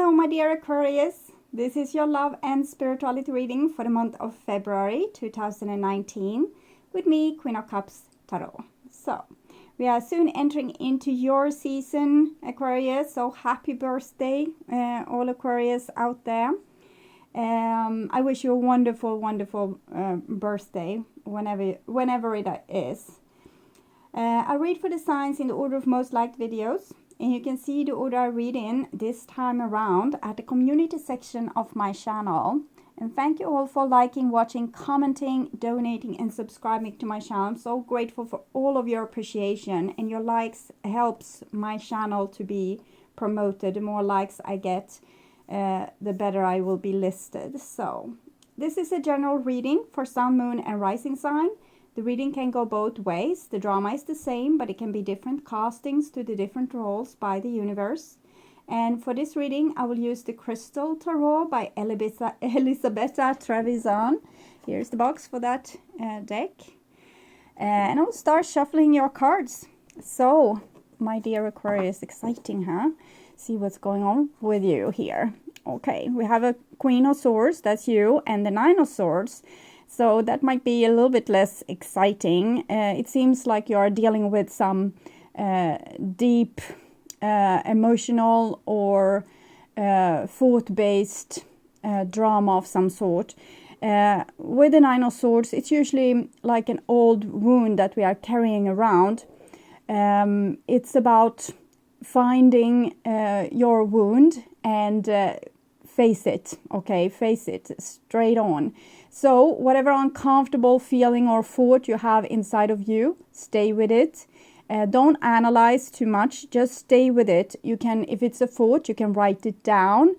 Hello, my dear Aquarius. This is your love and spirituality reading for the month of February 2019 with me, Queen of Cups Tarot. So, we are soon entering into your season, Aquarius. So, happy birthday, all Aquarius out there. I wish you a wonderful, wonderful birthday, whenever it is. I read for the signs in the order of most liked videos. And you can see the order I read in this time around at the community section of my channel. And thank you all for liking, watching, commenting, donating and subscribing to my channel. I'm so grateful for all of your appreciation, and your likes helps my channel to be promoted. The more likes I get, the better I will be listed. So this is a general reading for Sun, Moon and Rising sign. The reading can go both ways. The drama is the same, but it can be different castings to the different roles by the universe. And for this reading, I will use the Crystal Tarot by Elisabetta Trevisan. Here's the box for that deck. And I'll start shuffling your cards. So, my dear Aquarius, exciting, huh? See what's going on with you here. Okay, we have a Queen of Swords, that's you, and the Nine of Swords. So that might be a little bit less exciting. It seems like you are dealing with some deep emotional or thought-based drama of some sort. With the Nine of Swords, it's usually like an old wound that we are carrying around. It's about finding your wound and face it, okay? Face it straight on. So whatever uncomfortable feeling or thought you have inside of you, stay with it. Don't analyze too much, just stay with it. You can, if it's a thought, you can write it down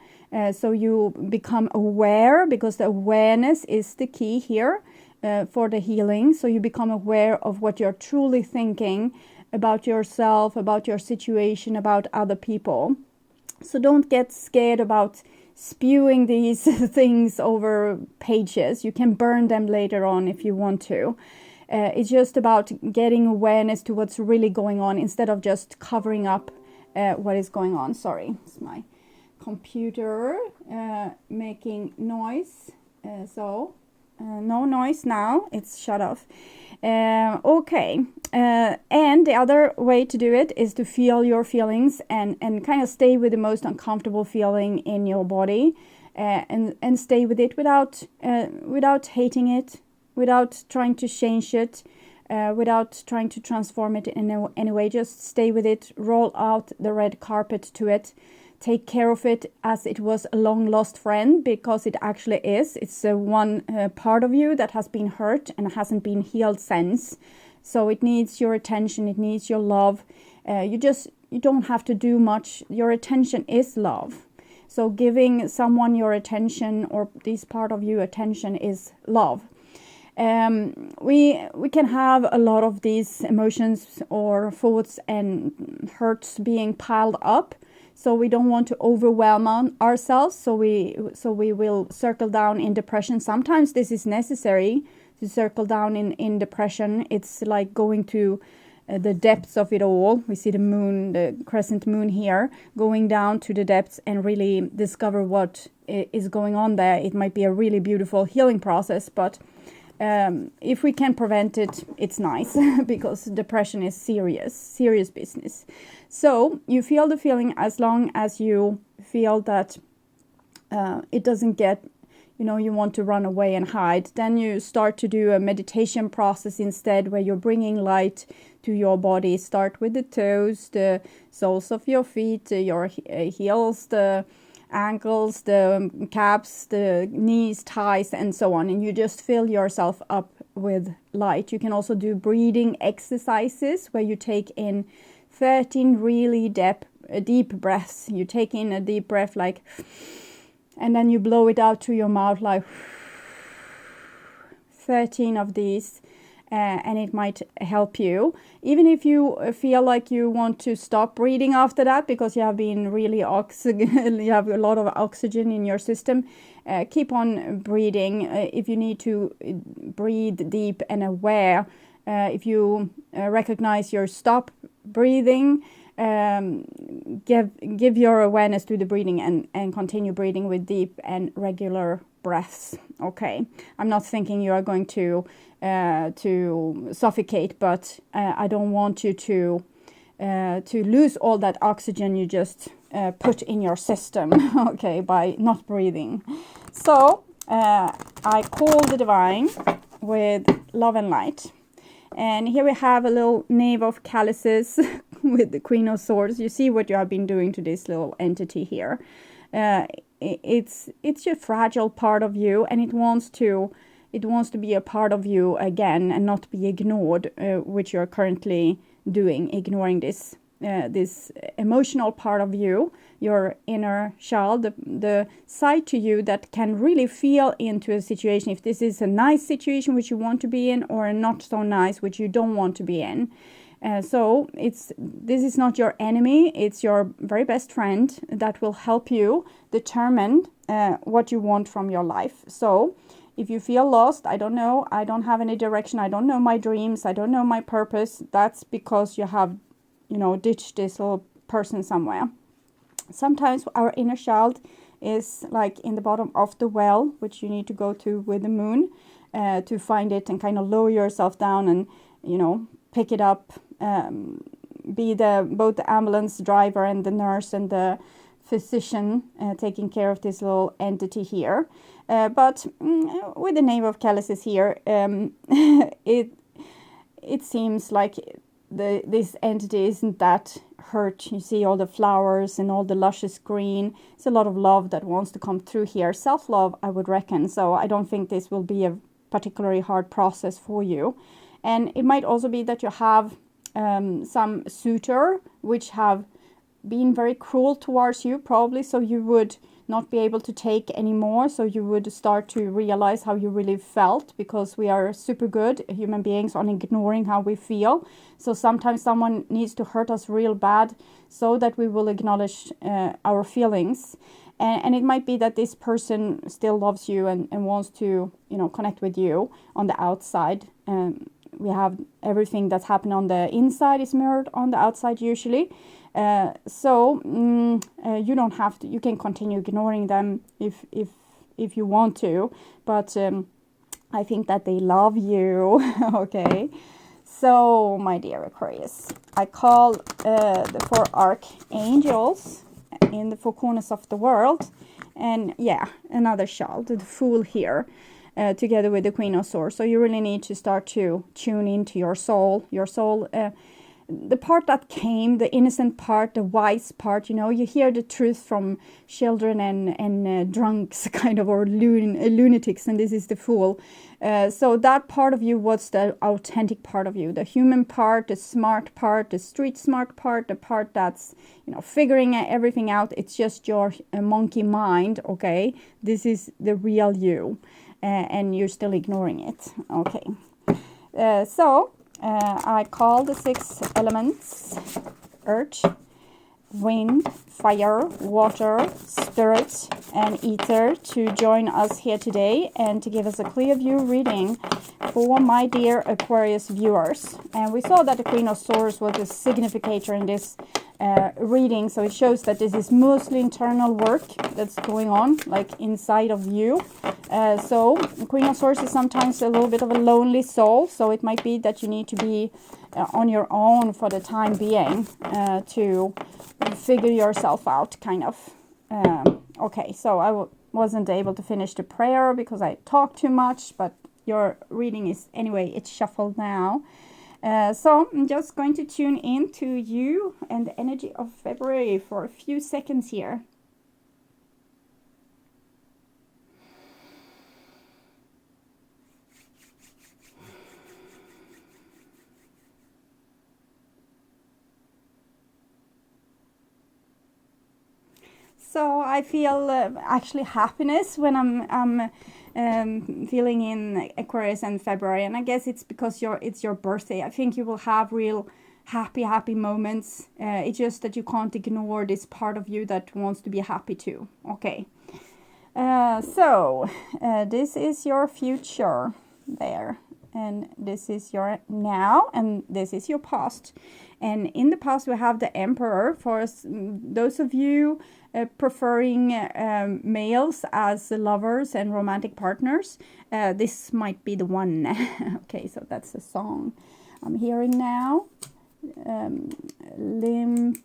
so you become aware, because the awareness is the key here for the healing. So you become aware of what you're truly thinking about yourself, about your situation, about other people. So don't get scared about spewing these things over pages. You can burn them later on if you want to. It's just about getting awareness to what's really going on instead of just covering up what is going on. Sorry, it's my computer making noise. No noise now, it's shut off. Okay, and the other way to do it is to feel your feelings and kind of stay with the most uncomfortable feeling in your body, and stay with it without hating it, without trying to change it, without trying to transform it in any way. Just stay with it, roll out the red carpet to it. Take care of it as it was a long lost friend, because it actually is. It's one part of you that has been hurt and hasn't been healed since. So it needs your attention, it needs your love. You don't have to do much. Your attention is love. So giving someone your attention, or this part of you attention, is love. We can have a lot of these emotions or thoughts and hurts being piled up. So we don't want to overwhelm ourselves, so we will circle down in depression. Sometimes this is necessary to circle down in depression. It's like going to the depths of it all. We see the moon, the crescent moon here, going down to the depths and really discover what is going on there. It might be a really beautiful healing process, but if we can prevent it, it's nice, because depression is serious business. So you feel the feeling as long as you feel that it doesn't get, you want to run away and hide. Then you start to do a meditation process instead, where you're bringing light to your body. Start with the toes, the soles of your feet, your heels, the ankles, the calves, the knees, thighs, and so on. And you just fill yourself up with light. You can also do breathing exercises where you take in 13 really deep breaths. You take in a deep breath and then you blow it out through your mouth like 13 of these. And it might help you. Even if you feel like you want to stop breathing after that because you have been really you have a lot of oxygen in your system, keep on breathing. If you need to breathe deep and aware, if you recognize your stop breathing, give your awareness to the breathing and continue breathing with deep and regular breaths. Okay, I'm not thinking you are going to suffocate, but I don't want you to lose all that oxygen you just put in your system, okay, by not breathing. So I call the divine with love and light. And here we have a little Knave of Chalices with the Queen of Swords. You see what you have been doing to this little entity here. It's a fragile part of you, and it wants to be a part of you again and not be ignored, which you're currently doing, ignoring this emotional part of you, your inner child, the side to you that can really feel into a situation, if this is a nice situation which you want to be in, or a not so nice which you don't want to be in. So this is not your enemy, it's your very best friend that will help you determine what you want from your life. So if you feel lost, I don't know, I don't have any direction, I don't know my dreams, I don't know my purpose, that's because you have, ditched this little person somewhere. Sometimes our inner child is like in the bottom of the well, which you need to go to with the moon to find it and kind of lower yourself down and, pick it up, be both the ambulance driver and the nurse and the physician taking care of this little entity here. But with the Knave of Chalices here, it seems like this entity isn't that hurt. You see all the flowers and all the luscious green. It's a lot of love that wants to come through here. Self-love, I would reckon. So I don't think this will be a particularly hard process for you. And it might also be that you have some suitor which have been very cruel towards you, probably, so you would not be able to take anymore. So you would start to realize how you really felt, because we are super good human beings on ignoring how we feel. So sometimes someone needs to hurt us real bad so that we will acknowledge our feelings. And it might be that this person still loves you and wants to, connect with you on the outside. We have everything that's happened on the inside is mirrored on the outside usually. So you don't have to. You can continue ignoring them if you want to, but I think that they love you. Okay. So, my dear Aquarius, I call the 4 archangels in the 4 corners of the world, and another child, the Fool here. Together with the Queen of Swords. So you really need to start to tune into your soul. Your soul, the part that came, the innocent part, the wise part, you hear the truth from children and drunks, kind of, or lunatics, and this is the Fool. So that part of you was the authentic part of you, the human part, the smart part, the street smart part, the part that's, figuring everything out. It's just your monkey mind, okay? This is the real you. And you're still ignoring it. Okay. So I call the 6 elements: earth, wind, fire, water, spirit, and ether to join us here today and to give us a clear view reading for my dear Aquarius viewers. And we saw that the Queen of Swords was a significator in this reading, so it shows that this is mostly internal work that's going on, like inside of you. So Queen of Swords is sometimes a little bit of a lonely soul, so it might be that you need to be on your own for the time being to figure yourself out, kind of. Okay, so I wasn't able to finish the prayer because I talked too much, but your reading is, anyway, it's shuffled now. So I'm just going to tune in to you and the energy of February for a few seconds here. So I feel actually happiness when I'm feeling in Aquarius and February, and I guess it's because it's your birthday. I think you will have real happy moments. It's just that you can't ignore this part of you that wants to be happy too. Okay. So this is your future there. and this is your now, and this is your past. And in the past we have the Emperor. For those of you preferring males as lovers and romantic partners, this might be the one. Okay, so that's the song I'm hearing now. Limp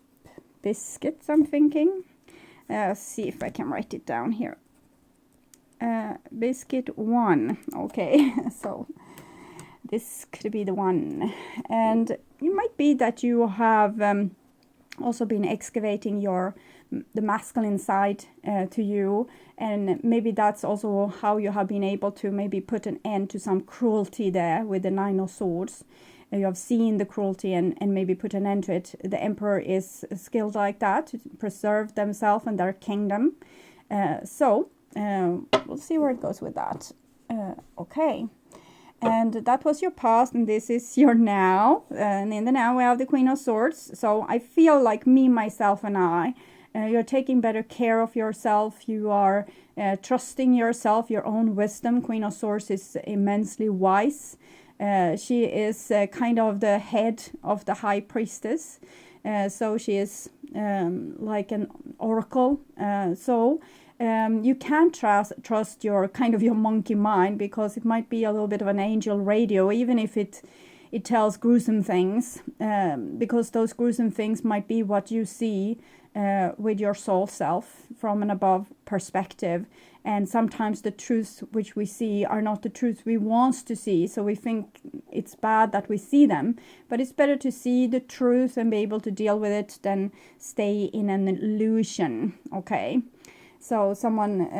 BIZKIT, I'm thinking. See if I can write it down here. BIZKIT 1. Okay, so this could be the one. And it might be that you have also been excavating the masculine side to you, and maybe that's also how you have been able to maybe put an end to some cruelty there with the 9 of Swords. You have seen the cruelty and maybe put an end to it. The Emperor is skilled like that, to preserve themselves and their kingdom. So we'll see where it goes with that. Okay. And that was your past, and this is your now. And in the now we have the Queen of Swords. So I feel like me, myself, and I, you're taking better care of yourself. You are trusting yourself, your own wisdom. Queen of Swords is immensely wise. She is kind of the head of the High Priestess. So she is like an oracle. You can't trust your kind of your monkey mind, because it might be a little bit of an angel radio, even if it tells gruesome things, because those gruesome things might be what you see with your soul self from an above perspective. And sometimes the truths which we see are not the truths we want to see, so we think it's bad that we see them. But it's better to see the truth and be able to deal with it than stay in an illusion. Okay. So someone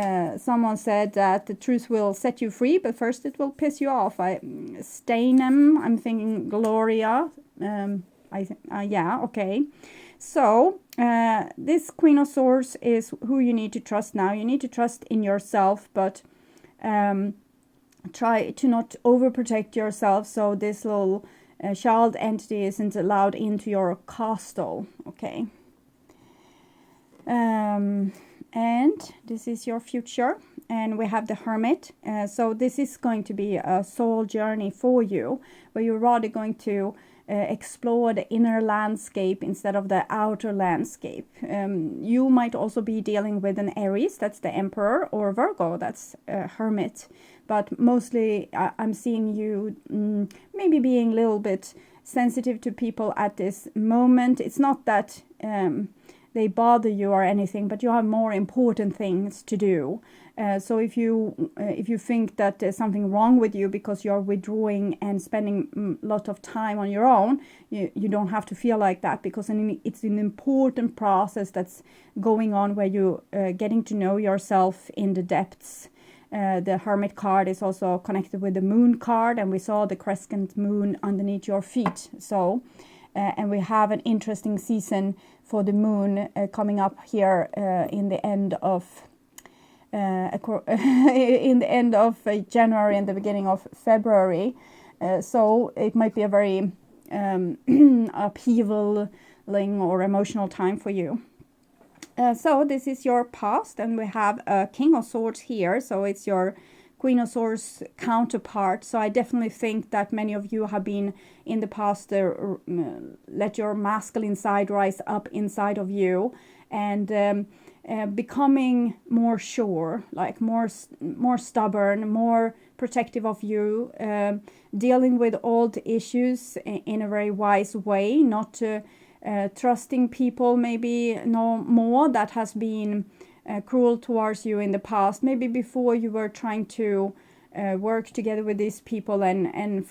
said that the truth will set you free, but first it will piss you off. Steinem, I'm thinking Gloria. Yeah, okay. So this Queen of Swords is who you need to trust now. You need to trust in yourself, but try to not overprotect yourself, so this little child entity isn't allowed into your castle. Okay. And this is your future, and we have the Hermit. So this is going to be a soul journey for you, where you're rather going to explore the inner landscape instead of the outer landscape. You might also be dealing with an Aries, that's the Emperor, or Virgo, that's Hermit. But mostly I'm seeing you maybe being a little bit sensitive to people at this moment. It's not that they bother you or anything, but you have more important things to do. So if you think that there's something wrong with you because you're withdrawing and spending a lot of time on your own, you don't have to feel like that, because it's an important process that's going on, where you getting to know yourself in the depths. The Hermit card is also connected with the Moon card, and we saw the crescent moon underneath your feet. So and we have an interesting season for the moon coming up here in the end of January and the beginning of February. So it might be a very upheavaling or emotional time for you. So this is your past, and we have a King of Swords here, so it's your Queen of Swords counterpart. So I definitely think that many of you have been in the past let your masculine side rise up inside of you, and becoming more sure, like more stubborn, more protective of you, dealing with old issues in a very wise way, not trusting people maybe no more that has been cruel towards you in the past. Maybe before you were trying to work together with these people, and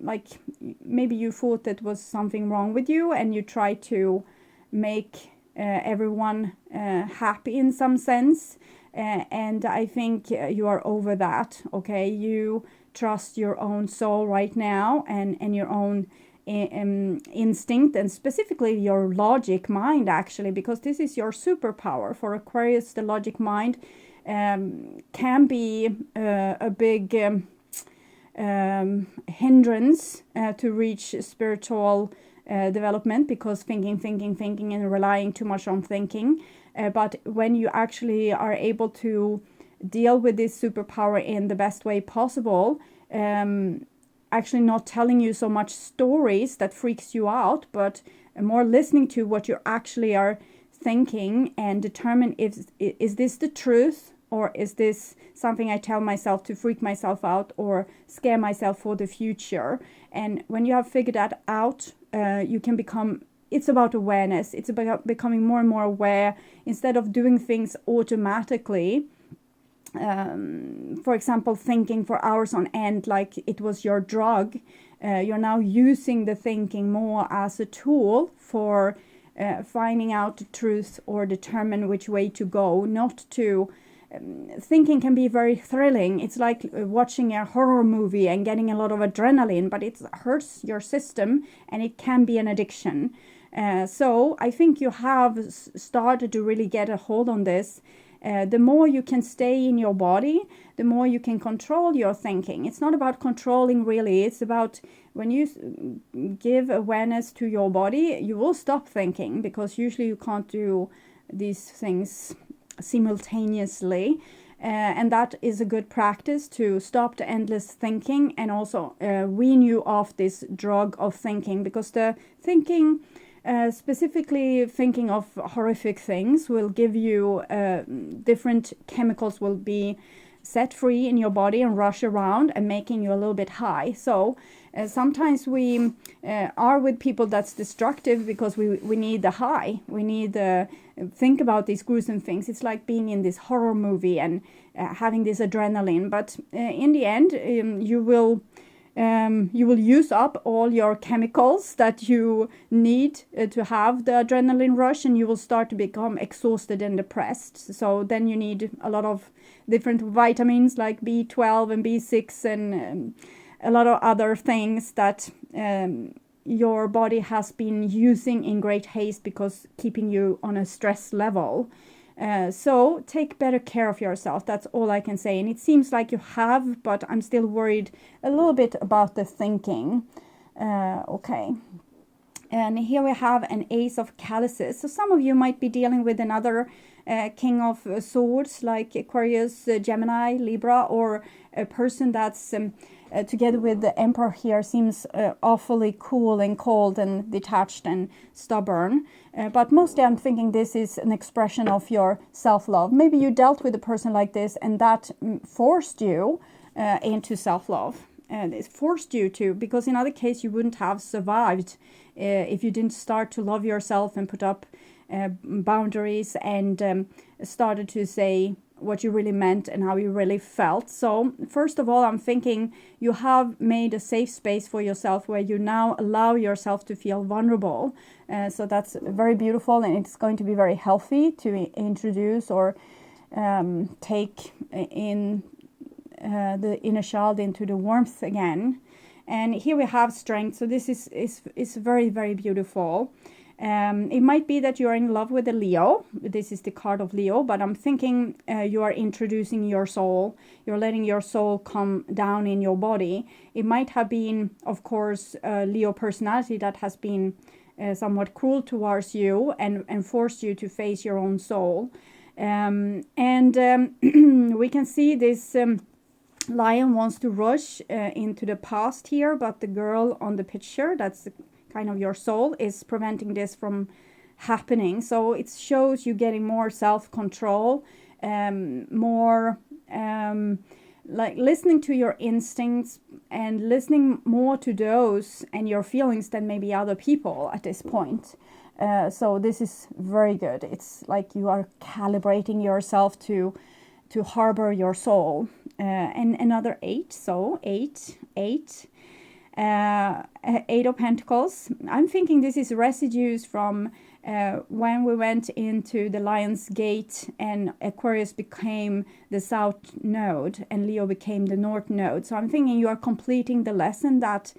like maybe you thought that was something wrong with you, and you tried to make everyone happy in some sense, and I think you are over that. Okay, you trust your own soul right now, and your own instinct, and specifically your logic mind, actually, because this is your superpower. For Aquarius, the logic mind can be a big hindrance to reach spiritual development, because thinking and relying too much on thinking. But when you actually are able to deal with this superpower in the best way possible, actually not telling you so much stories that freaks you out, but more listening to what you actually are thinking and determine if is this the truth, or is this something I tell myself to freak myself out or scare myself for the future. And when you have figured that out, you can become, it's about awareness. It's about becoming more and more aware instead of doing things automatically. For example, thinking for hours on end like it was your drug. You're now using the thinking more as a tool for finding out the truth or determine which way to go, not to... thinking can be very thrilling. It's like watching a horror movie and getting a lot of adrenaline, but it hurts your system and it can be an addiction. So I think you have started to really get a hold on this. The more you can stay in your body, the more you can control your thinking. It's not about controlling really. It's about when you give awareness to your body, you will stop thinking, because usually you can't do these things simultaneously. And that is a good practice to stop the endless thinking and also wean you off this drug of thinking, because the thinking... specifically thinking of horrific things will give you different chemicals will be set free in your body and rush around and making you a little bit high. So sometimes we are with people that's destructive because we need the high. We need think about these gruesome things. It's like being in this horror movie and having this adrenaline. But in the end, you will use up all your chemicals that you need to have the adrenaline rush, and you will start to become exhausted and depressed. So then you need a lot of different vitamins like B12 and B6 and a lot of other things that your body has been using in great haste because keeping you on a stress level. So take better care of yourself. That's all I can say. And it seems like you have, but I'm still worried a little bit about the thinking. Okay. And here we have an Ace of Chalices. So some of you might be dealing with another King of Swords, like Aquarius, Gemini, Libra, or a person that's together with the Emperor here seems awfully cool and cold and detached and stubborn. But mostly I'm thinking this is an expression of your self-love. Maybe you dealt with a person like this and that forced you into self-love. And it forced you to, because in other case you wouldn't have survived if you didn't start to love yourself and put up boundaries and started to say what you really meant and how you really felt. So first of all, I'm thinking you have made a safe space for yourself where you now allow yourself to feel vulnerable. So that's very beautiful, and it's going to be very healthy to introduce or take in the inner child into the warmth again. And here we have strength. So this is very, very beautiful. It might be that you are in love with a Leo. This is the card of Leo, but I'm thinking you are introducing your soul. You're letting your soul come down in your body. It might have been, of course, a Leo personality that has been somewhat cruel towards you and forced you to face your own soul. We can see this lion wants to rush into the past here, but the girl on the picture, that's kind of your soul, is preventing this from happening. So it shows you getting more self-control, more like listening to your instincts and listening more to those and your feelings than maybe other people at this point. So this is very good. It's like you are calibrating yourself to harbor your soul. And another 8, so 8. Eight of Pentacles. I'm thinking this is residues from when we went into the Lion's Gate and Aquarius became the South Node and Leo became the North Node. So I'm thinking you are completing the lesson that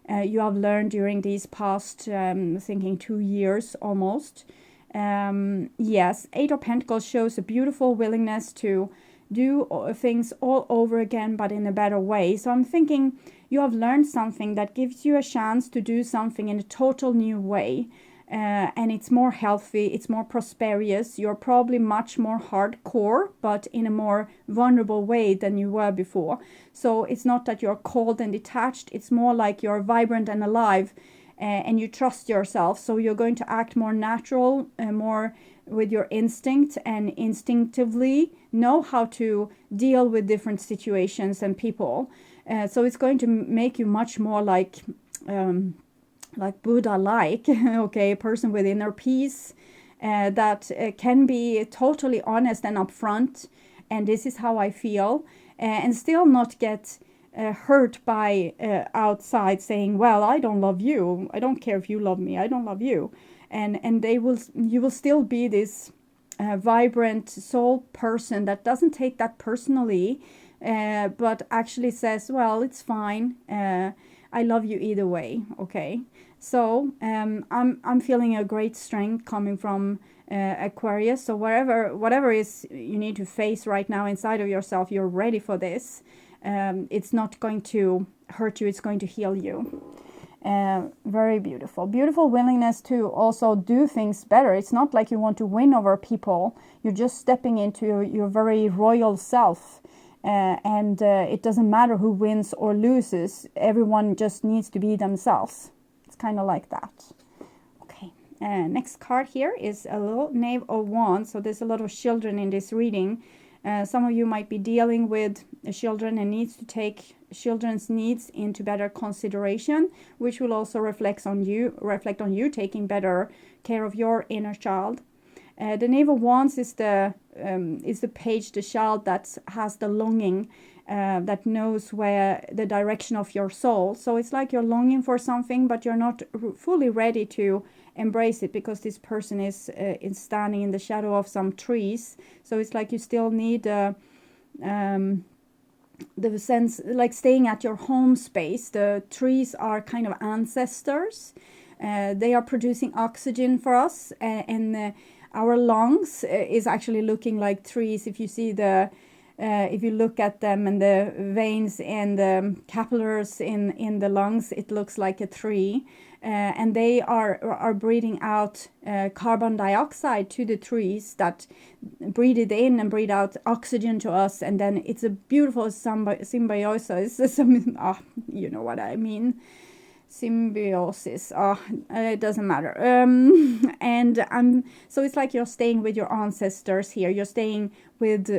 you have learned during these past, thinking 2 years almost. Yes, 8 of Pentacles shows a beautiful willingness to do things all over again, but in a better way. So I'm thinking you have learned something that gives you a chance to do something in a total new way. and it's more healthy, it's more prosperous. You're probably much more hardcore, but in a more vulnerable way than you were before. So it's not that you're cold and detached, it's more like you're vibrant and alive, and you trust yourself. So you're going to act more natural, more with your instinct, and instinctively know how to deal with different situations and people. So it's going to make you much more like Buddha-like, okay, a person with inner peace, that can be totally honest and upfront, and this is how I feel, and still not get hurt by outside saying, well, I don't love you, I don't care if you love me, I don't love you, and you will still be this vibrant soul person that doesn't take that personally, but actually says, well, it's fine, I love you either way, okay? So I'm feeling a great strength coming from Aquarius. So whatever is you need to face right now inside of yourself, you're ready for this. It's not going to hurt you, it's going to heal you. Very beautiful. Beautiful willingness to also do things better. It's not like you want to win over people. You're just stepping into your very royal self. And it doesn't matter who wins or loses. Everyone just needs to be themselves. It's kind of like that. Okay. Next card here is a little Knave of Wands. So there's a lot of children in this reading. Some of you might be dealing with children and needs to take children's needs into better consideration, which will also reflect on you taking better care of your inner child. The Knave of Wands is the page, the child that has the longing, that knows where the direction of your soul. So it's like you're longing for something, but you're not fully ready to embrace it, because this person is standing in the shadow of some trees. So it's like you still need the sense, like staying at your home space. The trees are kind of ancestors. They are producing oxygen for us, and our lungs is actually looking like trees. If you see if you look at them, and the veins and the capillaries in the lungs, it looks like a tree. And they are breathing out carbon dioxide to the trees that breathe it in and breathe out oxygen to us. And then it's a beautiful symbiosis. You know what I mean. Symbiosis, it doesn't matter, so it's like you're staying with your ancestors here. You're staying with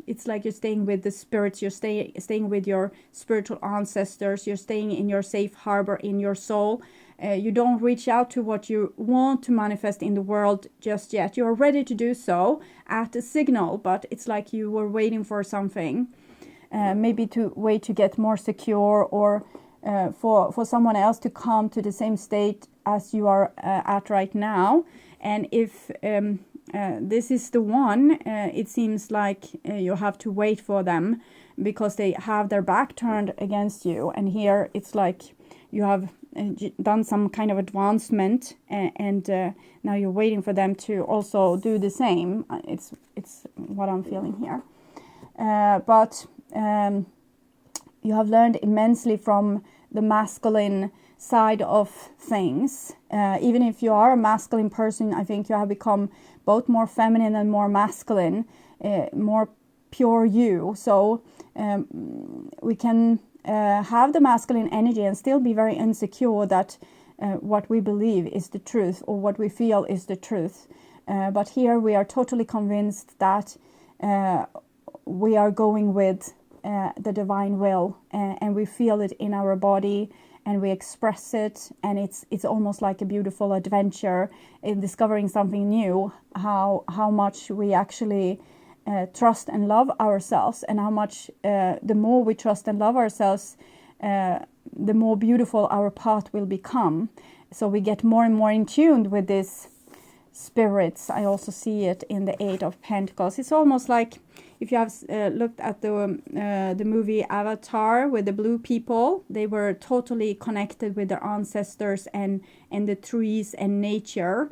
it's like you're staying with the spirits. You're staying with your spiritual ancestors. You're staying in your safe harbor in your soul. You don't reach out to what you want to manifest in the world just yet. You're ready to do so at a signal, but it's like you were waiting for something, maybe to wait to get more secure, or for someone else to come to the same state as you are at right now. And if this is the one, it seems like you have to wait for them, because they have their back turned against you. And here it's like you have done some kind of advancement, and now you're waiting for them to also do the same. It's what I'm feeling here. But you have learned immensely from the masculine side of things. Even if you are a masculine person, I think you have become both more feminine and more masculine, more pure you. So we can have the masculine energy and still be very insecure that what we believe is the truth, or what we feel is the truth. But here we are totally convinced that we are going with the divine will, and we feel it in our body, and we express it, and it's almost like a beautiful adventure in discovering something new, how much we actually trust and love ourselves, and how much the more we trust and love ourselves, the more beautiful our path will become. So we get more and more in tune with this spirits. I also see it in the Eight of Pentacles. It's almost like if you have looked at the movie Avatar with the blue people, they were totally connected with their ancestors and the trees and nature.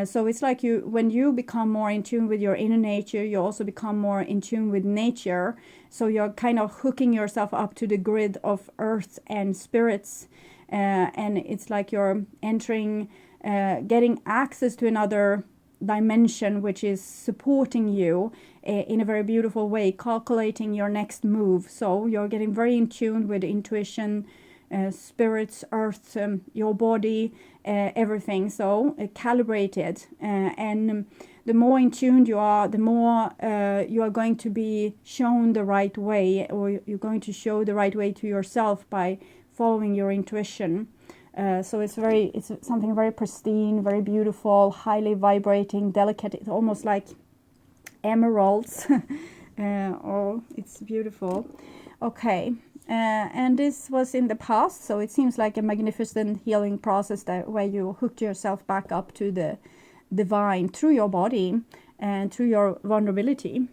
So it's like when you become more in tune with your inner nature, you also become more in tune with nature. So you're kind of hooking yourself up to the grid of earth and spirits. and it's like you're entering, getting access to another dimension which is supporting you in a very beautiful way, calculating your next move. So you're getting very in tune with intuition, spirits, earth, your body, everything. So calibrated, and the more in tune you are, the more you are going to be shown the right way, or you're going to show the right way to yourself by following your intuition. So it's something very pristine, very beautiful, highly vibrating, delicate. It's almost like emeralds. Oh, it's beautiful. Okay, and this was in the past, so it seems like a magnificent healing process where you hooked yourself back up to the divine through your body and through your vulnerability.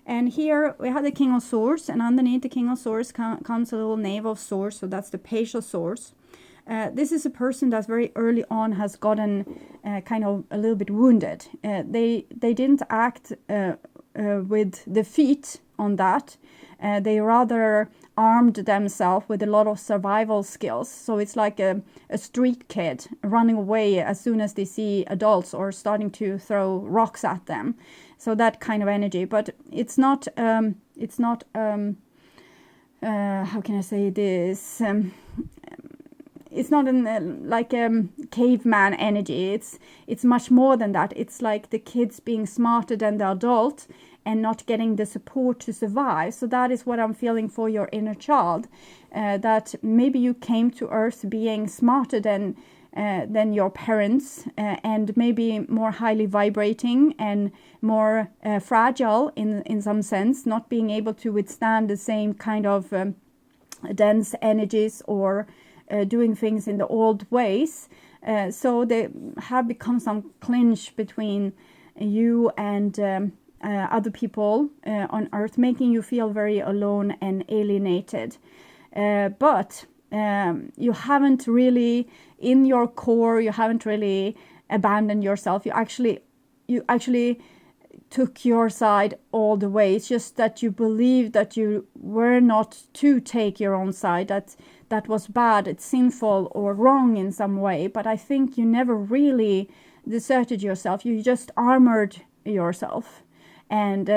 And here we have the King of Swords, and underneath the King of Swords comes a little Knave of Swords, so that's the Page of Swords. This is a person that very early on has gotten kind of a little bit wounded. They didn't act with defeat on that. They rather armed themselves with a lot of survival skills. So it's like a street kid running away as soon as they see adults or starting to throw rocks at them. So that kind of energy. But it's not how can I say this? It's not like caveman energy. It's much more than that. It's like the kids being smarter than the adult and not getting the support to survive. So that is what I'm feeling for your inner child. That maybe you came to Earth being smarter than your parents, and maybe more highly vibrating and more fragile in some sense, not being able to withstand the same kind of dense energies or doing things in the old ways. So they have become some clinch between you and other people on Earth, making you feel very alone and alienated. But you haven't really, in your core, you haven't really abandoned yourself. You actually took your side all the way. It's just that you believe that you were not to take your own side, that was bad, it's sinful or wrong in some way. But I think you never really deserted yourself. You just armored yourself, and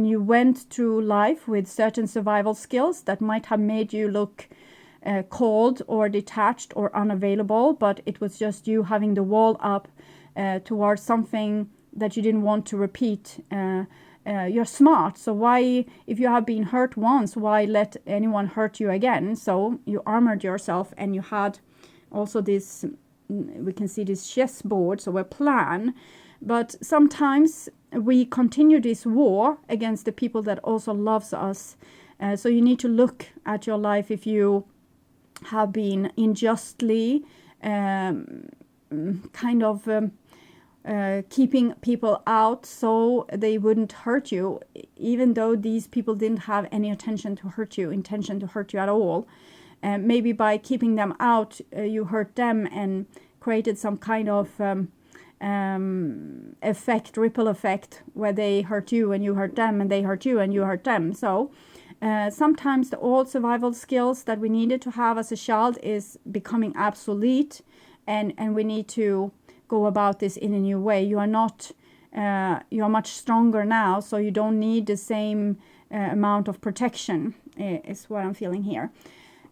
you went through life with certain survival skills that might have made you look cold or detached or unavailable, but it was just you having the wall up towards something that you didn't want to repeat. You're smart, so why, if you have been hurt once, why let anyone hurt you again? So you armored yourself, and you had also this, we can see this chessboard, so a plan. But sometimes we continue this war against the people that also loves us. So you need to look at your life if you have been unjustly kind of keeping people out so they wouldn't hurt you, even though these people didn't have any intention to hurt you at all. Maybe by keeping them out, you hurt them and created some kind of ripple effect, where they hurt you and you hurt them, and they hurt you and you hurt them. So sometimes the old survival skills that we needed to have as a child is becoming obsolete, and we need to go about this in a new way. You are not, you are much stronger now, so you don't need the same amount of protection, is what I'm feeling here.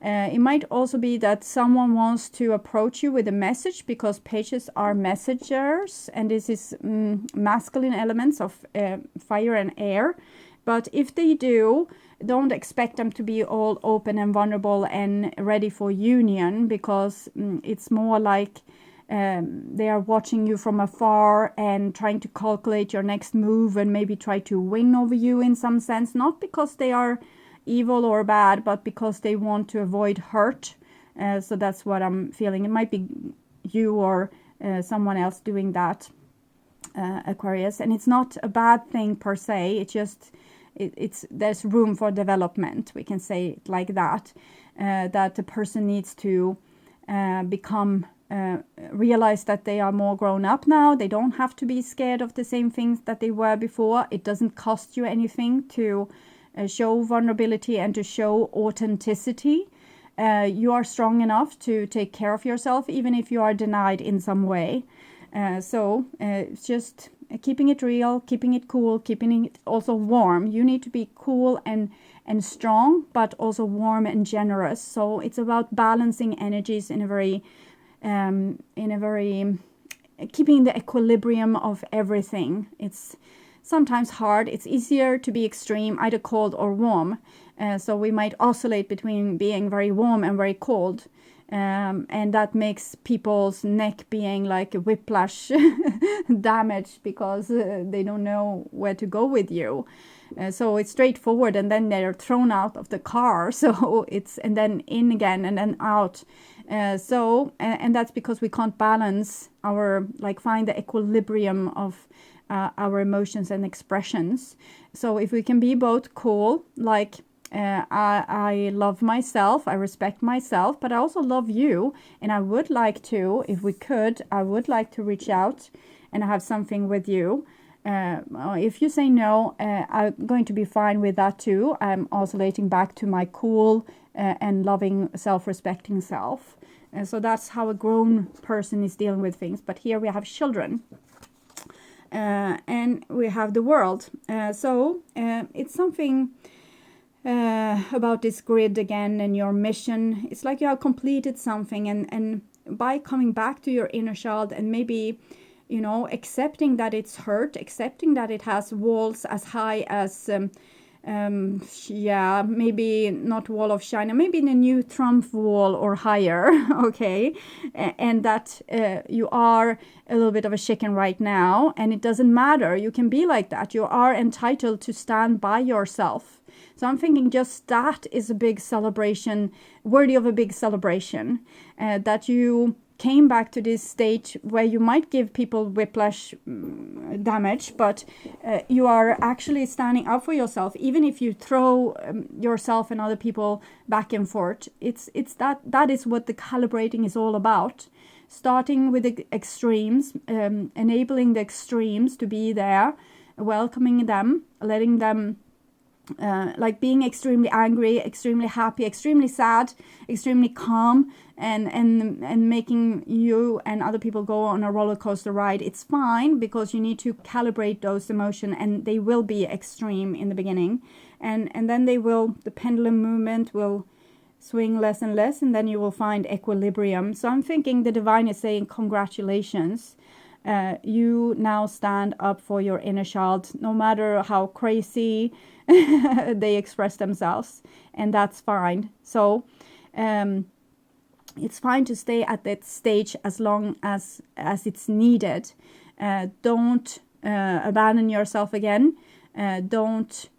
It might also be that someone wants to approach you with a message, because pages are messengers, and this is masculine elements of fire and air. But if they do, don't expect them to be all open and vulnerable and ready for union, because it's more like they are watching you from afar and trying to calculate your next move and maybe try to win over you in some sense, not because they are evil or bad, but because they want to avoid hurt. So that's what I'm feeling. It might be you or someone else doing that, Aquarius, and it's not a bad thing per se. It's just there's room for development, we can say it like that, that the person needs to become realize that they are more grown up now. They don't have to be scared of the same things that they were before. It doesn't cost you anything to show vulnerability and to show authenticity. you are strong enough to take care of yourself, even if you are denied in some way. So just keeping it real, keeping it cool, keeping it also warm. You need to be cool and strong, but also warm and generous. So it's about balancing energies in a very keeping the equilibrium of everything. It's sometimes hard. It's easier to be extreme, either cold or warm. So we might oscillate between being very warm and very cold. And that makes people's neck being like a whiplash damage because they don't know where to go with you. So it's straightforward, and then they're thrown out of the car. So it's, and then in again and then out. And that's because we can't balance find the equilibrium of our emotions and expressions. So if we can be both cool, I love myself, I respect myself, but I also love you, and I would like to, if we could, I would like to reach out and have something with you. If you say no, I'm going to be fine with that too. I'm oscillating back to my cool and loving, self-respecting self. So that's how a grown person is dealing with things. But here we have children. And we have the world. So it's something about this grid again and your mission. It's like you have completed something, and by coming back to your inner child and maybe, accepting that it's hurt, accepting that it has walls as high as maybe not wall of China, maybe in a new Trump wall or higher, okay, and that you are a little bit of a chicken right now, and it doesn't matter, you can be like that, you are entitled to stand by yourself. So I'm thinking just that is a big celebration, worthy of a big celebration, that you came back to this stage where you might give people whiplash damage, but you are actually standing up for yourself, even if you throw yourself and other people back and forth. It's that is what the calibrating is all about. Starting with the extremes, enabling the extremes to be there, welcoming them, letting them being extremely angry, extremely happy, extremely sad, extremely calm, and making you and other people go on a roller coaster ride. It's fine, because you need to calibrate those emotions, and they will be extreme in the beginning, and then the pendulum movement will swing less and less, and then you will find equilibrium. So I'm thinking the divine is saying congratulations. You now stand up for your inner child, no matter how crazy they express themselves, and that's fine. So it's fine to stay at that stage as long as it's needed. Don't abandon yourself again. Don't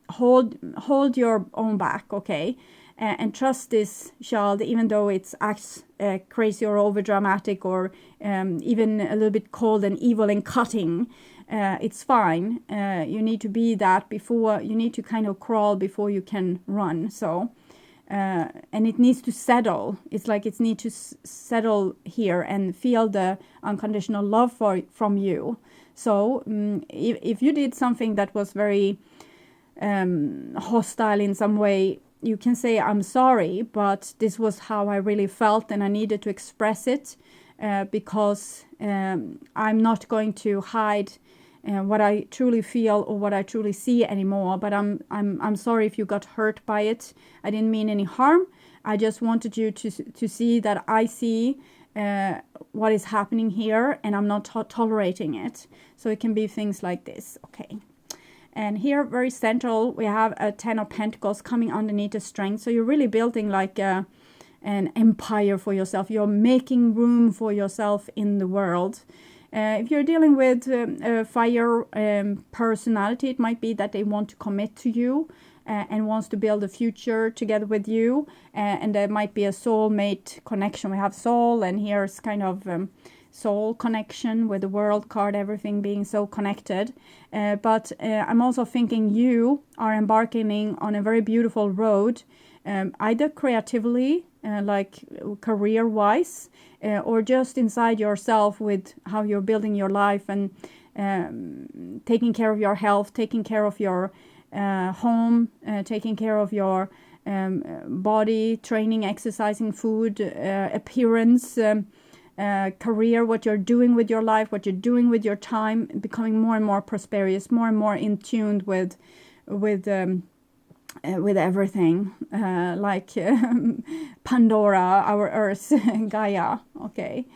hold your own back, okay? And trust this child, even though it acts crazy or over dramatic, or even a little bit cold and evil and cutting. It's fine. You need to be that before, you need to kind of crawl before you can run. So, and it needs to settle. It's like it needs to settle here and feel the unconditional love from you. So if you did something that was very hostile in some way, you can say, I'm sorry, but this was how I really felt, and I needed to express it because I'm not going to hide what I truly feel or what I truly see anymore. But I'm sorry if you got hurt by it. I didn't mean any harm. I just wanted you to see that I see what is happening here, and I'm not tolerating it. So it can be things like this, okay. And here, very central, we have a 10 of Pentacles coming underneath the strength. So you're really building like an empire for yourself. You're making room for yourself in the world. If you're dealing with a fire personality, it might be that they want to commit to you and wants to build a future together with you. And there might be a soulmate connection. We have soul, and here's kind of soul connection with the world card, everything being so connected. But I'm also thinking you are embarking on a very beautiful road, either creatively, like career-wise, or just inside yourself with how you're building your life and taking care of your health, taking care of your home, taking care of your body, training, exercising, food, appearance, career, what you're doing with your life, what you're doing with your time, becoming more and more prosperous, more and more in tune with everything, like Pandora, our Earth, Gaia. Okay.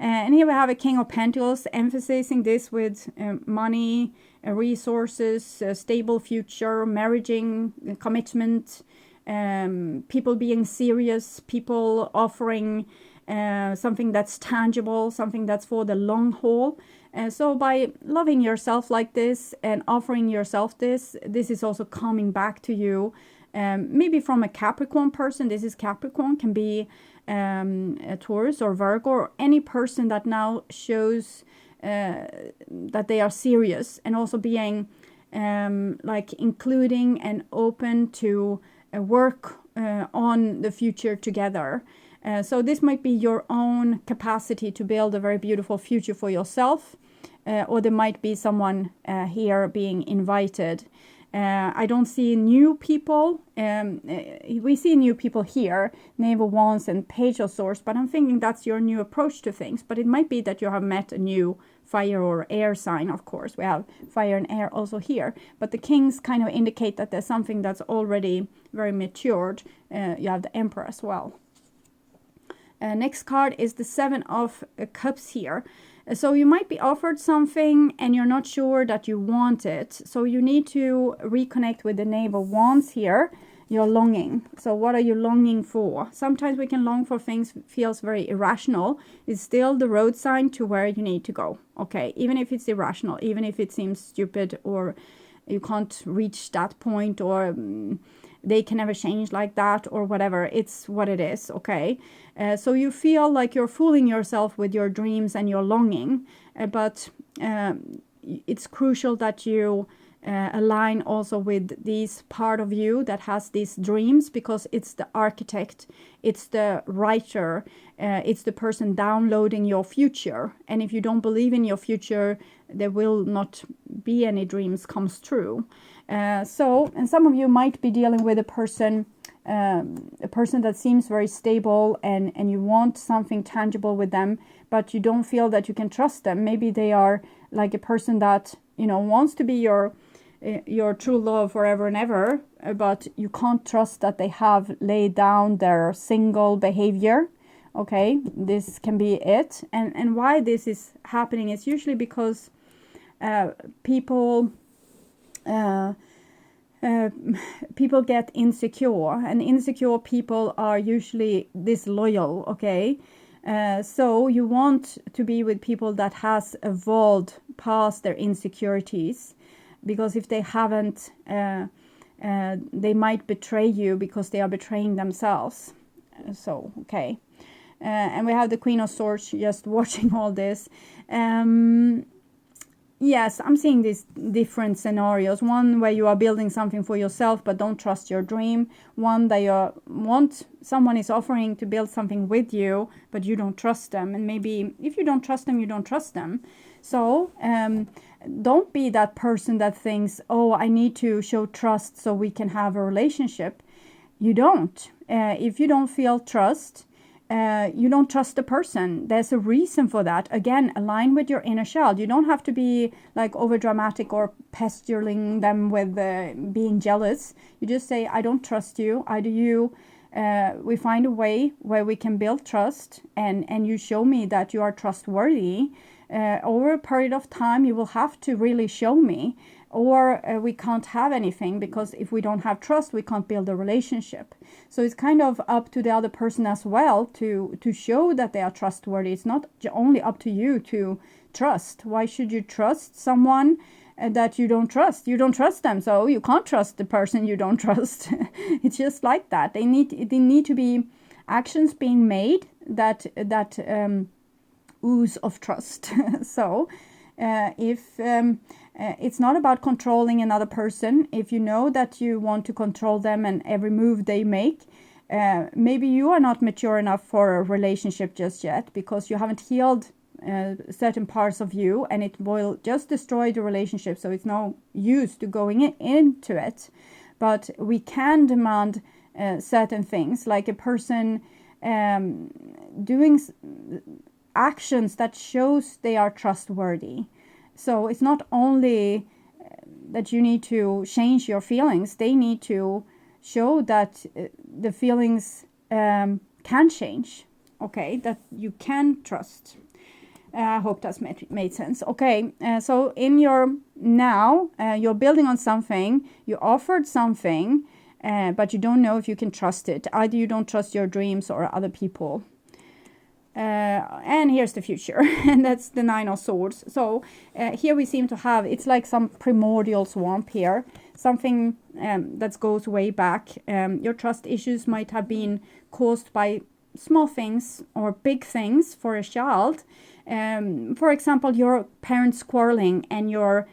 And here we have a King of Pentacles, emphasizing this with money, resources, stable future, marrying, commitment, people being serious, people offering something that's tangible, something that's for the long haul. So by loving yourself like this and offering yourself this is also coming back to you. Maybe from a Capricorn person, this is Capricorn, can be a Taurus or Virgo, or any person that now shows that they are serious, and also being like including and open to work on the future together. So this might be your own capacity to build a very beautiful future for yourself, or there might be someone here being invited. I don't see new people. We see new people here, Knave of Wands and Page of Swords, but I'm thinking that's your new approach to things. But it might be that you have met a new fire or air sign, of course. We have fire and air also here. But the kings kind of indicate that there's something that's already very matured. You have the Emperor as well. Next card is the Seven of Cups here. So you might be offered something and you're not sure that you want it. So you need to reconnect with the Knave of Wands here. You're longing. So what are you longing for? Sometimes we can long for things feels very irrational. It's still the road sign to where you need to go. Okay, even if it's irrational, even if it seems stupid, or you can't reach that point, or they can never change like that, or whatever. It's what it is, okay? So you feel like you're fooling yourself with your dreams and your longing, but it's crucial that you align also with this part of you that has these dreams, because it's the architect, it's the writer, it's the person downloading your future. And if you don't believe in your future, there will not be any dreams comes true. And some of you might be dealing with a person that seems very stable, and you want something tangible with them, but you don't feel that you can trust them. Maybe they are like a person that, you know, wants to be your true love forever and ever, but you can't trust that they have laid down their single behavior. Okay, this can be it. And why this is happening is usually because people get insecure, and insecure people are usually disloyal. Okay, so you want to be with people that has evolved past their insecurities, because if they haven't, they might betray you because they are betraying themselves. So okay, and we have the Queen of Swords just watching all this. Yes, I'm seeing these different scenarios. One where you are building something for yourself but don't trust your dream. One that someone is offering to build something with you, but you don't trust them. And maybe if you don't trust them, you don't trust them. So don't be that person that thinks, oh, I need to show trust so we can have a relationship. You don't. If you don't feel trust, you don't trust the person. There's a reason for that. Again, align with your inner child. You don't have to be like over dramatic or pestering them with being jealous. You just say, I don't trust you. I do you. We find a way where we can build trust, and you show me that you are trustworthy. Over a period of time, you will have to really show me, or we can't have anything, because if we don't have trust, we can't build a relationship. So it's kind of up to the other person as well to show that they are trustworthy. It's not only up to you to trust. Why should you trust someone that you don't trust? You don't trust them, so you can't trust the person you don't trust. It's just like that. They need to be actions being made that ooze of trust. So if it's not about controlling another person. If you know that you want to control them and every move they make, maybe you are not mature enough for a relationship just yet, because you haven't healed certain parts of you, and it will just destroy the relationship. So it's no use to going into it. But we can demand certain things, like a person doing actions that shows they are trustworthy. So it's not only that you need to change your feelings, they need to show that the feelings can change, okay, that you can trust. I hope that's made sense. Okay, so in your now, you're building on something, you offered something, but you don't know if you can trust it. Either you don't trust your dreams or other people. And here's the future, and that's the 9 of Swords. So here we seem to have, it's like some primordial swamp here, something that goes way back. Your trust issues might have been caused by small things or big things for a child. For example, your parents quarreling and your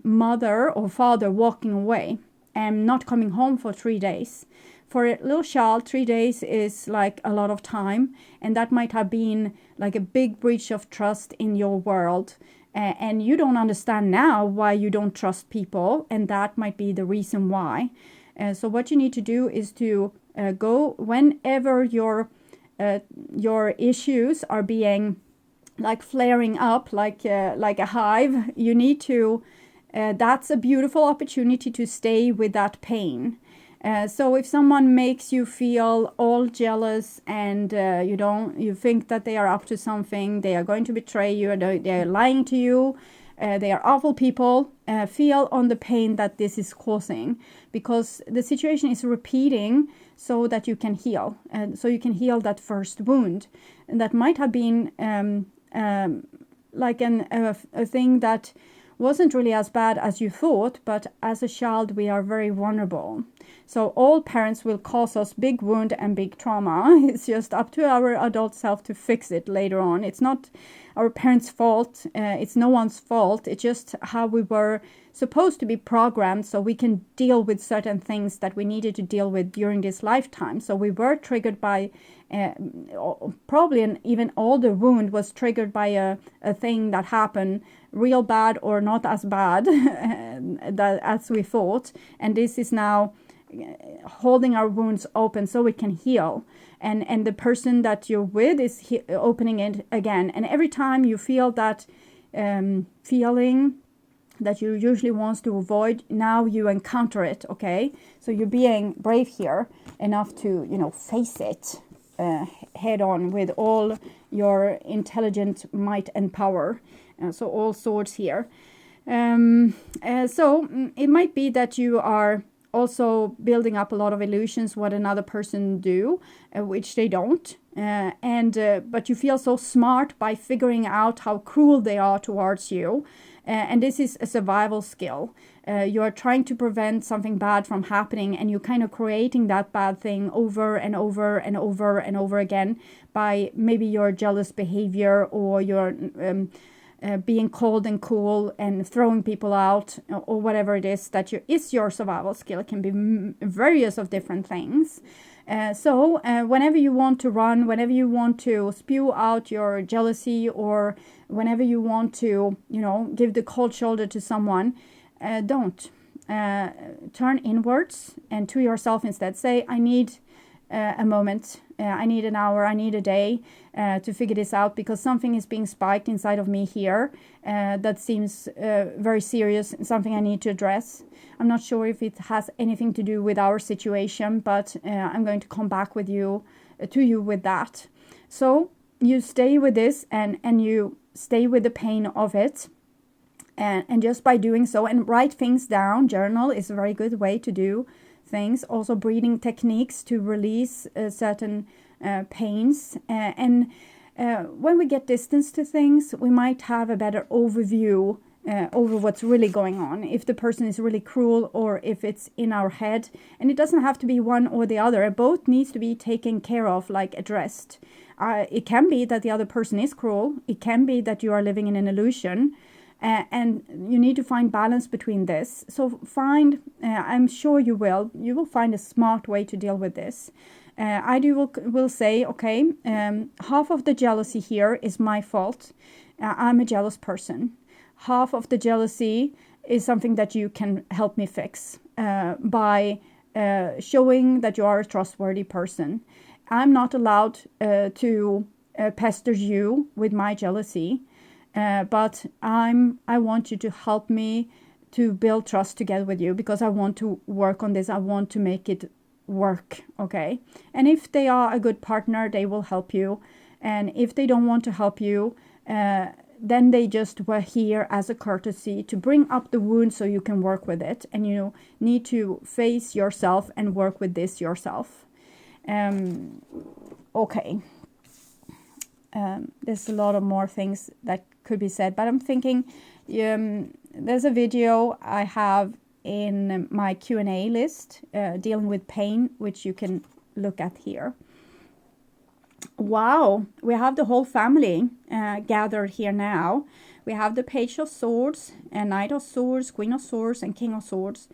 mother or father walking away and not coming home for 3 days. For a little child, 3 days is like a lot of time, and that might have been like a big breach of trust in your world. And you don't understand now why you don't trust people, and that might be the reason why. So what you need to do is to go whenever your issues are being like flaring up like a hive. You need to. That's a beautiful opportunity to stay with that pain. So if someone makes you feel all jealous and you think that they are up to something, they are going to betray you, they are lying to you, they are awful people, feel on the pain that this is causing, because the situation is repeating so that you can heal, so you can heal that first wound. And that might have been like a thing that wasn't really as bad as you thought, but as a child we are very vulnerable. So all parents will cause us big wound and big trauma. It's just up to our adult self to fix it later on. It's not our parents' fault. It's no one's fault. It's just how we were supposed to be programmed so we can deal with certain things that we needed to deal with during this lifetime. So we were triggered by probably an even older wound was triggered by a thing that happened real bad or not as bad as we thought. And this is now holding our wounds open so we can heal. And the person that you're with is opening it again. And every time you feel that feeling that you usually want to avoid, now you encounter it, okay? So you're being brave here enough to, face it head on with all your intelligent might and power. So all swords here. So it might be that you are also building up a lot of illusions what another person do, which they don't. But you feel so smart by figuring out how cruel they are towards you. And this is a survival skill. You are trying to prevent something bad from happening, and you're kind of creating that bad thing over and over and over and over again by maybe your jealous behavior or your being cold and cool and throwing people out, or whatever it is that is your survival skill. It can be various of different things. So whenever you want to run, whenever you want to spew out your jealousy, or whenever you want to, give the cold shoulder to someone, don't. Turn inwards and to yourself instead. Say, I need a moment, I need an hour, I need a day to figure this out, because something is being spiked inside of me here that seems very serious, something I need to address. I'm not sure if it has anything to do with our situation, but I'm going to come back to you with that. So you stay with this and you stay with the pain of it. And just by doing so, and write things down, journal is a very good way to do things. Also breathing techniques to release certain pains. And when we get distance to things, we might have a better overview over what's really going on. If the person is really cruel or if it's in our head. And it doesn't have to be one or the other. Both needs to be taken care of, like addressed. It can be that the other person is cruel. It can be that you are living in an illusion. And you need to find balance between this. So I'm sure you will find a smart way to deal with this. Will say, okay, half of the jealousy here is my fault. I'm a jealous person. Half of the jealousy is something that you can help me fix by showing that you are a trustworthy person. I'm not allowed to pester you with my jealousy, but I want you to help me to build trust together with you, because I want to work on this. I want to make it work, okay? And if they are a good partner, they will help you. And if they don't want to help you, then they just were here as a courtesy to bring up the wound so you can work with it. And you need to face yourself and work with this yourself. Okay. There's a lot of more things that could be said, but I'm thinking there's a video I have in my Q&A list dealing with pain, which you can look at here. Wow, we have the whole family gathered here now. We have the Page of Swords, Knight of Swords, Queen of Swords, and King of Swords.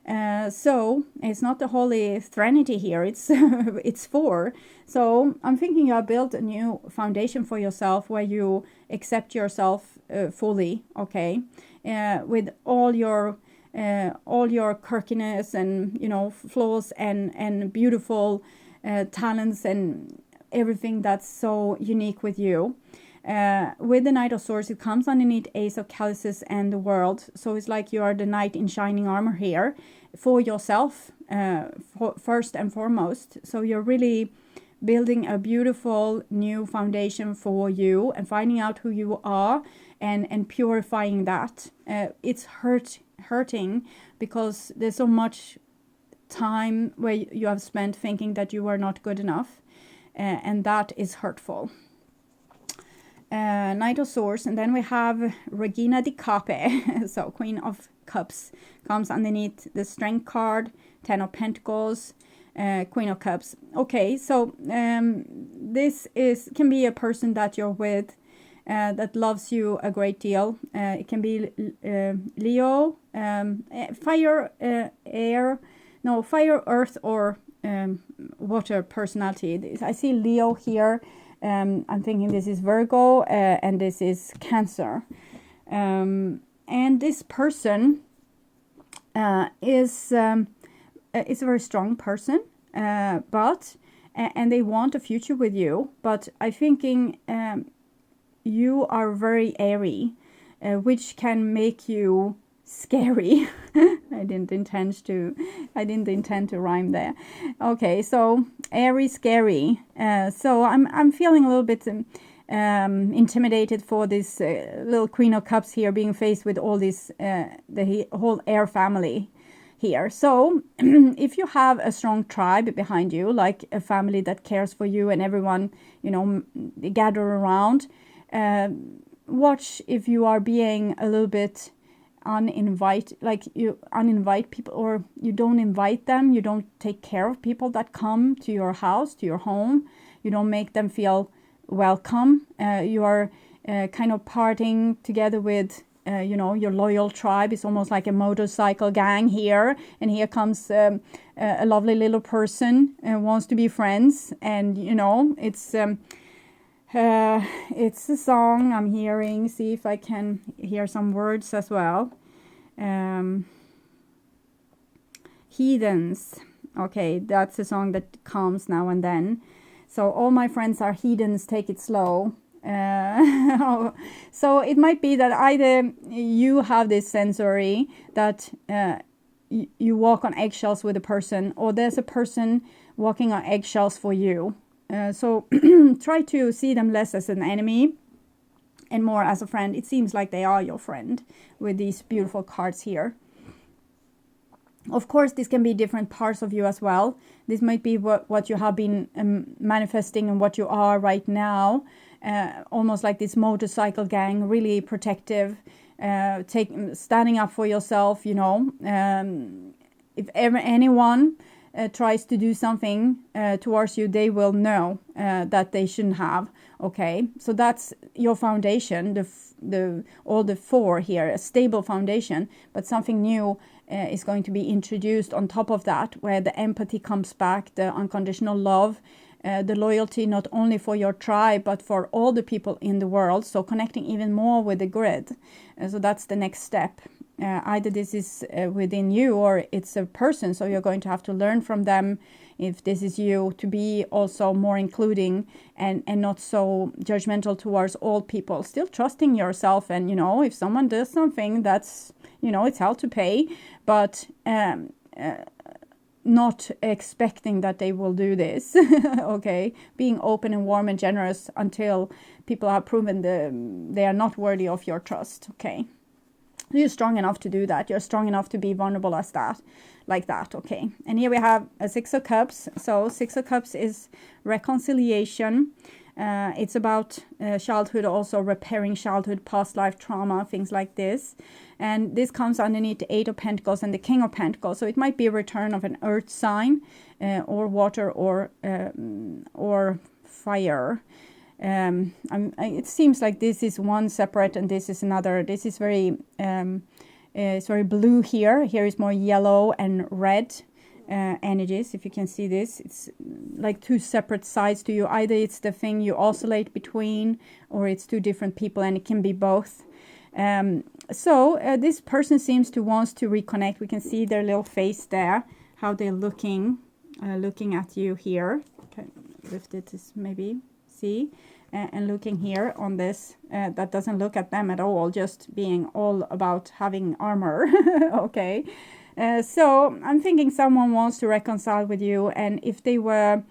So it's not the Holy Trinity here, it's it's 4. So I'm thinking you have built a new foundation for yourself where you accept yourself fully, okay, with all your quirkiness and flaws and beautiful talents and everything that's so unique with you. With the Knight of Swords, it comes underneath Ace of Chalices and the World. So it's like you are the knight in shining armor here for yourself, first and foremost. So you're really building a beautiful new foundation for you and finding out who you are and purifying that. It's hurting because there's so much time where you have spent thinking that you are not good enough, and that is hurtful. Knight of Swords, and then we have Regina di Cape, so Queen of Cups, comes underneath the Strength card, 10 of Pentacles, Queen of Cups. Okay, so this can be a person that you're with that loves you a great deal. It can be Leo, fire, earth, or water personality. I see Leo here. I'm thinking this is Virgo and this is Cancer. And this person is a very strong person, and they want a future with you. But I'm thinking you are very airy, which can make you scary. I didn't intend to rhyme there. Okay, so airy, scary. So I'm feeling a little bit intimidated for this little Queen of Cups here, being faced with all this the whole air family here. So if you have a strong tribe behind you, like a family that cares for you and everyone gather around, watch if you are being a little bit you uninvite people, or you don't invite them, you don't take care of people that come to your house, to your home, you don't make them feel welcome. You are kind of partying together with your loyal tribe. It's almost like a motorcycle gang here, and here comes a lovely little person wants to be friends, and it's a song I'm hearing. See if I can hear some words as well. Heathens. Okay, that's a song that comes now and then. So all my friends are heathens, take it slow. So it might be that either you have this sensory that you walk on eggshells with a person, or there's a person walking on eggshells for you. So try to see them less as an enemy and more as a friend. It seems like they are your friend with these beautiful cards here. Of course, this can be different parts of you as well. This might be what you have been manifesting and what you are right now. Almost like this motorcycle gang, really protective, standing up for yourself, if ever anyone tries to do something towards you, they will know that they shouldn't have. Okay, so that's your foundation, all the 4 here, a stable foundation, but something new is going to be introduced on top of that, where the empathy comes back, the unconditional love, the loyalty not only for your tribe but for all the people in the world, so connecting even more with the grid. So that's the next step. either this is within you or it's a person, so you're going to have to learn from them, if this is you, to be also more including and not so judgmental towards all people, still trusting yourself. And you know, if someone does something, that's, you know, it's hell to pay, but not expecting that they will do this. Okay, being open and warm and generous until people have proven they are not worthy of your trust. Okay, you're strong enough to do that. You're strong enough to be vulnerable as that, like that. Okay, and here we have a Six of Cups. So Six of Cups is reconciliation. It's about childhood, also repairing childhood, past life trauma, things like this. And this comes underneath the Eight of Pentacles and the King of Pentacles. So it might be a return of an earth sign, or water, or fire. It seems like this is one separate and this is another. This is very it's very blue here. Here is more yellow and red energies. If you can see this, it's like two separate sides to you. Either it's the thing you oscillate between, or it's two different people, and it can be both. So this person seems to wants to reconnect. We can see their little face there, how they're looking at you here. Okay, lift it, maybe see, and looking here on this, that doesn't look at them at all, just being all about having armor. Okay, so I'm thinking someone wants to reconcile with you, and if they were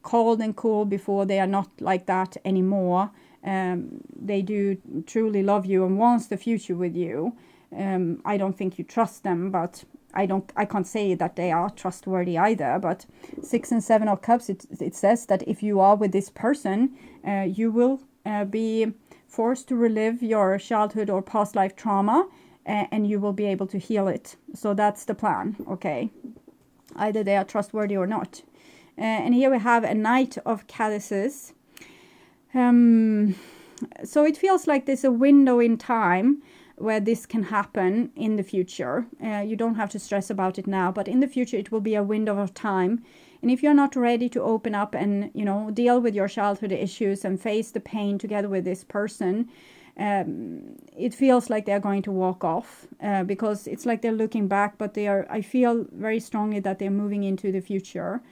cold and cool before, they are not like that anymore. They do truly love you and wants the future with you. I don't think you trust them, but I can't say that they are trustworthy either. But 6 and 7 of Cups, it says that if you are with this person, you will be forced to relive your childhood or past life trauma, and you will be able to heal it. So that's the plan. Okay, either they are trustworthy or not. And here we have a Knight of Chalices. So it feels like there's a window in time where this can happen in the future. You don't have to stress about it now, but in the future it will be a window of time. And if you're not ready to open up and, you know, deal with your childhood issues and face the pain together with this person, it feels like they're going to walk off, because it's like they're looking back, but I feel very strongly that they're moving into the future.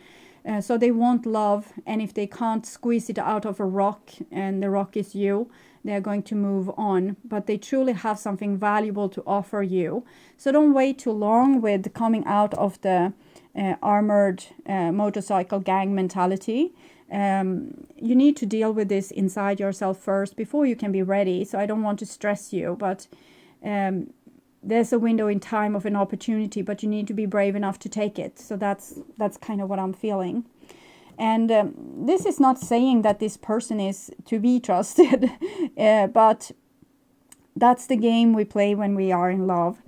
So they want love, and if they can't squeeze it out of a rock, and the rock is you, they're going to move on. But they truly have something valuable to offer you. So don't wait too long with coming out of the armored motorcycle gang mentality. You need to deal with this inside yourself first before you can be ready. So I don't want to stress you, but there's a window in time of an opportunity, but you need to be brave enough to take it. So that's kind of what I'm feeling. And this is not saying that this person is to be trusted, but that's the game we play when we are in love.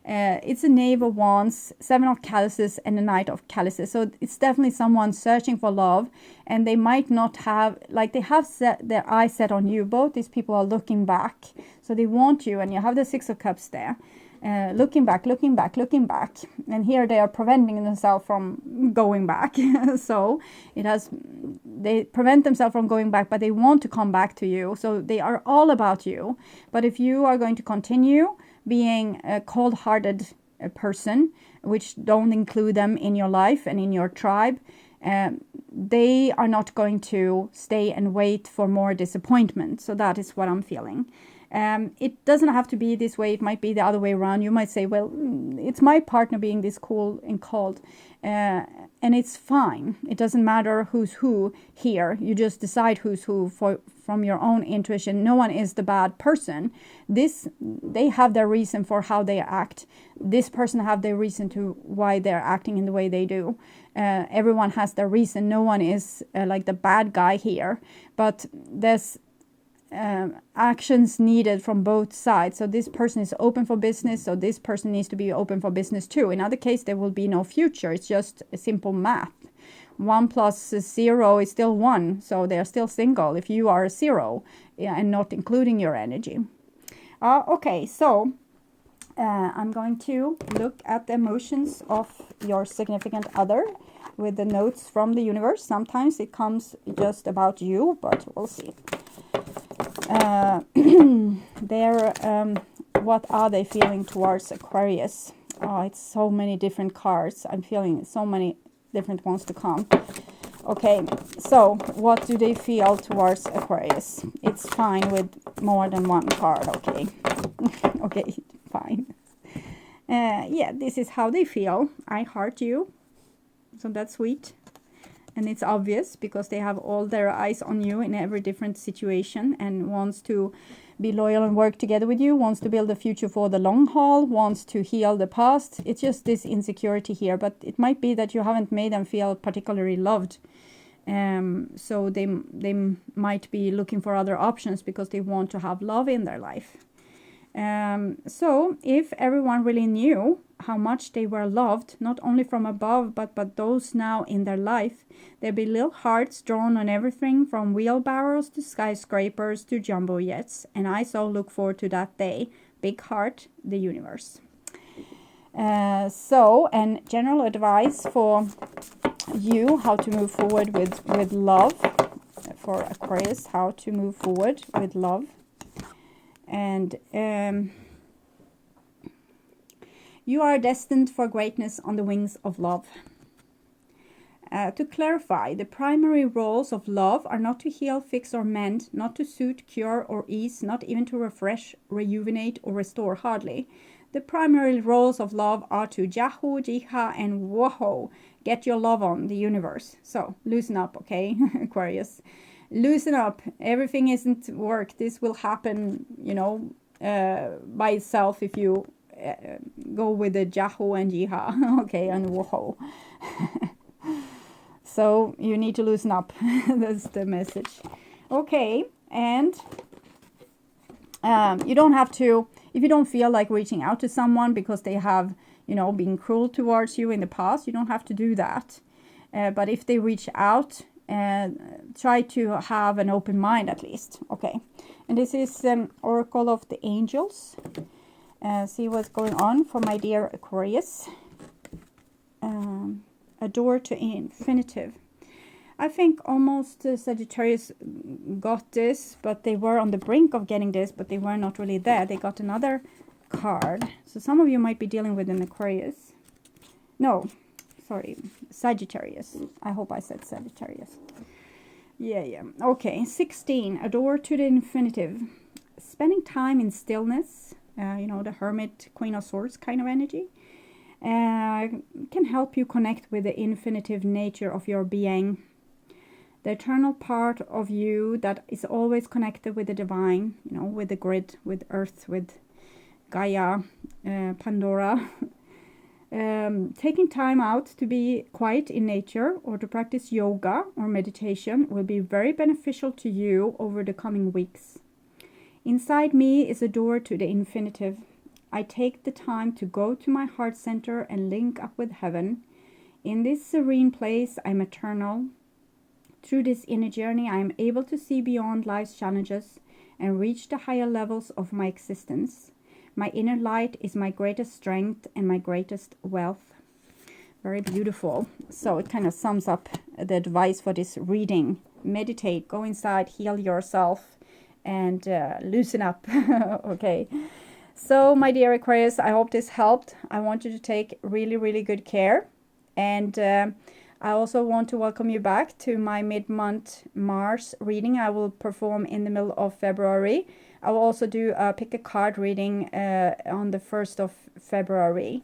It's a Knave of Wands, 7 of Chalices, and a Knight of Chalices. So it's definitely someone searching for love, and they might not have, like, they have set their eyes set on you. Both these people are looking back, so they want you, and you have the 6 of Cups there. Looking back, looking back, looking back. And here they are preventing themselves from going back. So they prevent themselves from going back, but they want to come back to you. So they are all about you. But if you are going to continue being a cold-hearted person, which don't include them in your life and in your tribe, they are not going to stay and wait for more disappointment. So that is what I'm feeling. It doesn't have to be this way. It might be the other way around. You might say, well, it's my partner being this cool and cold. And it's fine. It doesn't matter who's who here. You just decide who's who from your own intuition. No one is the bad person. They have their reason for how they act. This person have their reason to why they're acting in the way they do. Everyone has their reason. No one is like the bad guy here. But there's actions needed from both sides. So this person is open for business, so this person needs to be open for business too. In other case, there will be no future. It's just a simple math. 1 plus 0 is still 1, so they're still single if you are a 0 and not including your energy. Okay, so I'm going to look at the emotions of your significant other with the notes from the universe. Sometimes it comes just about what are they feeling towards Aquarius? Oh, it's so many different cards. I'm feeling so many different ones to come. Okay, so what do they feel towards Aquarius? It's fine with more than one card, okay. Okay, fine. Yeah, this is how they feel. I heart you. So that's sweet. And it's obvious because they have all their eyes on you in every different situation and wants to be loyal and work together with you, wants to build a future for the long haul, wants to heal the past. It's just this insecurity here, but it might be that you haven't made them feel particularly loved. So they might be looking for other options because they want to have love in their life. So if everyone really knew how much they were loved, not only from above, but those now in their life, there'd be little hearts drawn on everything from wheelbarrows to skyscrapers to jumbo jets. And I so look forward to that day. Big heart, the universe. And general advice for you, how to move forward with love. For Aquarius, how to move forward with love. And you are destined for greatness on the wings of love. To clarify, the primary roles of love are not to heal, fix, or mend, not to soothe, cure, or ease, not even to refresh, rejuvenate, or restore, hardly. The primary roles of love are to Yahoo, Jiha, and Whoa, get your love on, the universe. So, loosen up, okay, Aquarius. Loosen up. Everything isn't work. This will happen, you know, by itself if you go with the Yahoo and Jiha, okay, and Whoa. So you need to loosen up. That's the message. Okay, and you don't have to, if you don't feel like reaching out to someone because they have, you know, been cruel towards you in the past, you don't have to do that. But if they reach out, try to have an open mind at least. Okay, and this is Oracle of the Angels. See what's going on for my dear Aquarius. A door to infinitive. I think almost Sagittarius got this, but they were on the brink of getting this, but they were not really there. They got another card. So some of you might be dealing with an Aquarius. No, sorry, Sagittarius. I hope I said Sagittarius. Yeah. Okay, 16. A door to the infinitive. Spending time in stillness. You know, the Hermit, Queen of Swords kind of energy. Can help you connect with the infinitive nature of your being. The eternal part of you that is always connected with the divine, you know, with the grid, with Earth, with Gaia, Pandora. Taking time out to be quiet in nature or to practice yoga or meditation will be very beneficial to you over the coming weeks. Inside me is a door to the infinitive. I take the time to go to my heart center and link up with heaven. In this serene place, I'm eternal. Through this inner journey, I am able to see beyond life's challenges and reach the higher levels of my existence. My inner light is my greatest strength and my greatest wealth. Very beautiful. So it kind of sums up the advice for this reading. Meditate, go inside, heal yourself, and loosen up. Okay. So, my dear Aquarius, I hope this helped. I want you to take really, really good care. And I also want to welcome you back to my mid-month Mars reading I will perform in the middle of February. I will also do a pick a card reading on the 1st of February.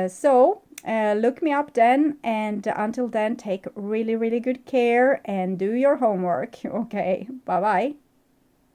So, look me up then. And until then, take really, really good care and do your homework. Okay, bye-bye.